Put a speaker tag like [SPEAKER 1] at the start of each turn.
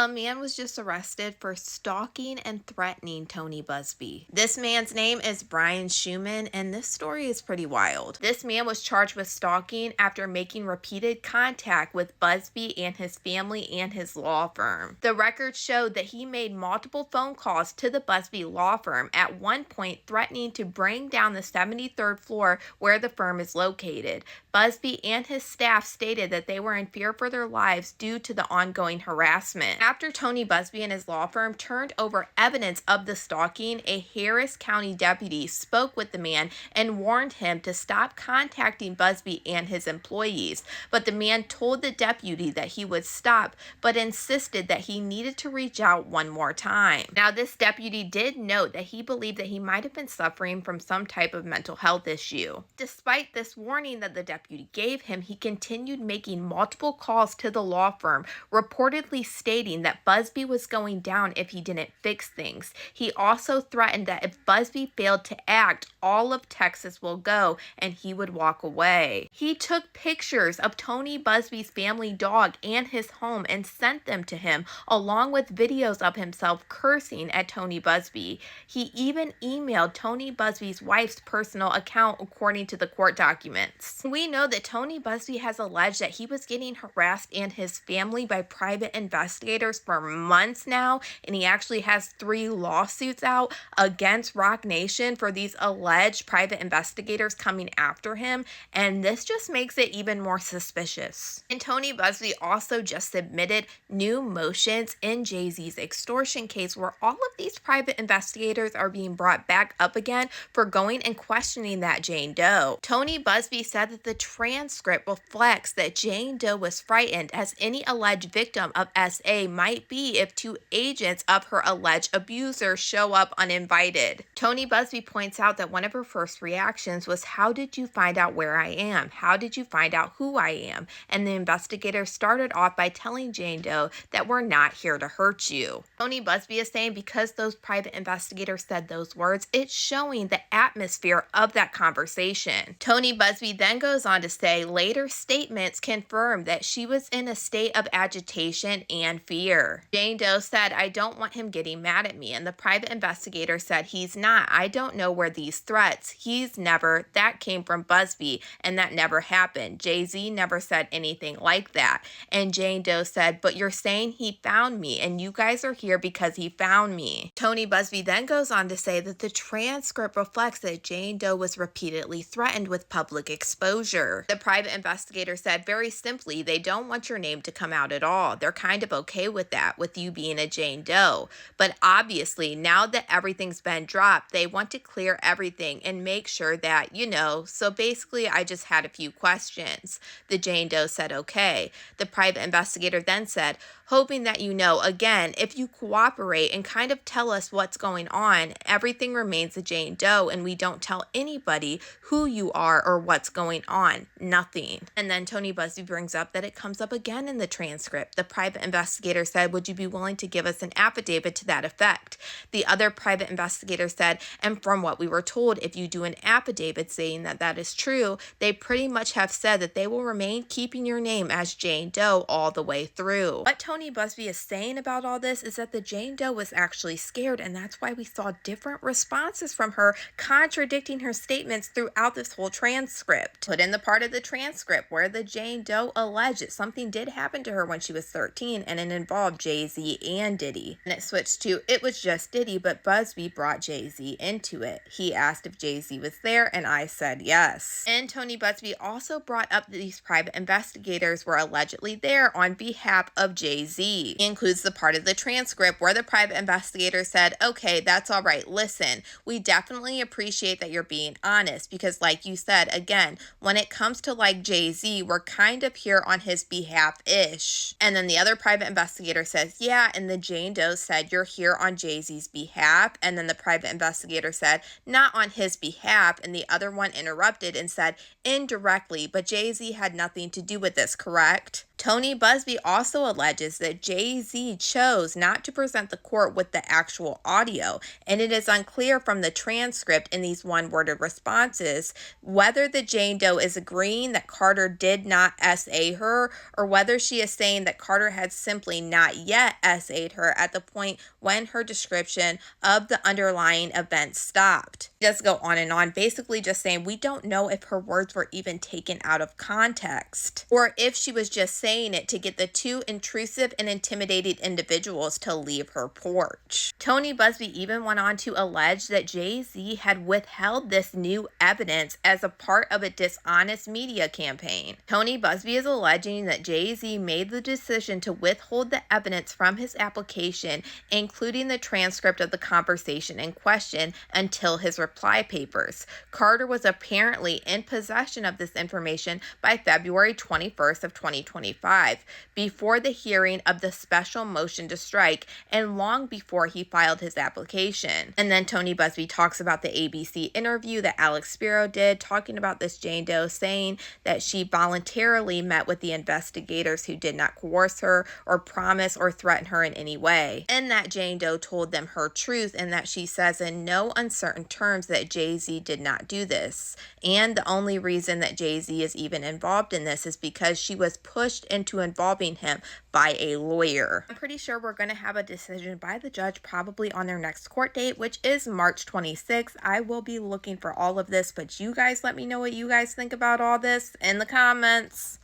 [SPEAKER 1] A man was just arrested for stalking and threatening Tony Buzbee. This man's name is Brian Schuman, and this story is pretty wild. This man was charged with stalking after making repeated contact with Buzbee and his family and his law firm. The records showed that he made multiple phone calls to the Buzbee law firm, at one point threatening to bring down the 73rd floor where the firm is located. Buzbee and his staff stated that they were in fear for their lives due to the ongoing harassment. After Tony Buzbee and his law firm turned over evidence of the stalking, a Harris County deputy spoke with the man and warned him to stop contacting Buzbee and his employees. But the man told the deputy that he would stop, but insisted that he needed to reach out one more time. Now, this deputy did note that he believed that he might have been suffering from some type of mental health issue. Despite this warning that the deputy gave him, he continued making multiple calls to the law firm, reportedly stating that Buzbee was going down if he didn't fix things. He also threatened that if Buzbee failed to act, all of Texas will go and he would walk away. He took pictures of Tony Buzbee's family dog and his home and sent them to him, along with videos of himself cursing at Tony Buzbee. He even emailed Tony Buzbee's wife's personal account, according to the court documents. We know that Tony Buzbee has alleged that he was getting harassed and his family by private investigators for months now, and he actually has 3 lawsuits out against Roc Nation for these alleged private investigators coming after him, and this just makes it even more suspicious. And Tony Buzbee also just submitted new motions in Jay-Z's extortion case, where all of these private investigators are being brought back up again for going and questioning that Jane Doe. Tony Buzbee said that the transcript reflects that Jane Doe was frightened, as any alleged victim of SA might be if 2 agents of her alleged abuser show up uninvited. Tony Buzbee points out that one of her first reactions was, "How did you find out where I am? How did you find out who I am?" And the investigator started off by telling Jane Doe that we're not here to hurt you. Tony Buzbee is saying because those private investigators said those words, it's showing the atmosphere of that conversation. Tony Buzbee then goes on to say later statements confirm that she was in a state of agitation and fear. Jane Doe said, "I don't want him getting mad at me," and the private investigator said, "He's not. I don't know where these threats. He's never. That came from Buzbee, and that never happened. Jay-Z never said anything like that." And Jane Doe said, "But you're saying he found me, and you guys are here because he found me." Tony Buzbee then goes on to say that the transcript reflects that Jane Doe was repeatedly threatened with public exposure. The private investigator said, very simply, they don't want your name to come out at all. They're kind of okay with that, with you being a Jane Doe. But obviously, now that everything's been dropped, they want to clear everything and make sure that, so basically I just had a few questions. The Jane Doe said, okay. The private investigator then said, hoping that again, if you cooperate and kind of tell us what's going on, everything remains a Jane Doe and we don't tell anybody who you are or what's going on. Nothing. And then Tony Buzbee brings up that it comes up again in the transcript. The private investigator said, would you be willing to give us an affidavit to that effect? The other private investigator said, and from what we were told, if you do an affidavit saying that that is true, they pretty much have said that they will remain keeping your name as Jane Doe all the way through. What Tony Buzbee is saying about all this is that the Jane Doe was actually scared, and that's why we saw different responses from her contradicting her statements throughout this whole transcript. Put in the part of the transcript where the Jane Doe alleged that something did happen to her when she was 13 and it involved Jay-Z and Diddy. And it switched to, it was just Diddy, but Buzbee brought Jay-Z into it. He asked if Jay-Z was there and I said yes. And Tony Buzbee also brought up that these private investigators were allegedly there on behalf of Jay-Z. He includes the part of the transcript where the private investigator said, okay, that's all right. Listen, we definitely appreciate that you're being honest because like you said, again, when it comes to like Jay-Z, we're kind of here on his behalf-ish. And then the other private investigator says, yeah, and the Jane Doe said, you're here on Jay-Z's behalf. And then the private investigator said, not on his behalf. And the other one interrupted and said, indirectly, but Jay-Z had nothing to do with this, correct? Tony Buzbee also alleges that Jay-Z chose not to present the court with the actual audio, and it is unclear from the transcript in these one-worded responses whether the Jane Doe is agreeing that Carter did not SA her, or whether she is saying that Carter had simply not yet SA'd her at the point when her description of the underlying event stopped. It does go on and on, basically just saying we don't know if her words were even taken out of context, or if she was just saying it to get the two intrusive and intimidated individuals to leave her porch. Tony Buzbee even went on to allege that Jay-Z had withheld this new evidence as a part of a dishonest media campaign. Tony Buzbee is alleging that Jay-Z made the decision to withhold the evidence from his application, including the transcript of the conversation in question, until his reply papers. Carter was apparently in possession of this information by February 21st of 2025, before the hearing of the special motion to strike and long before he filed his application. And then Tony Buzbee talks about the ABC interview that Alex Spiro did, talking about this Jane Doe, saying that she voluntarily met with the investigators who did not coerce her or promise or threaten her in any way, and that Jane Doe told them her truth, and that she says in no uncertain terms that Jay-Z did not do this. And the only reason that Jay-Z is even involved in this is because she was pushed into involving him by a lawyer. I'm pretty sure we're going to have a decision by the judge probably on their next court date, which is March 26th. I will be looking for all of this, but you guys let me know what you guys think about all this in the comments.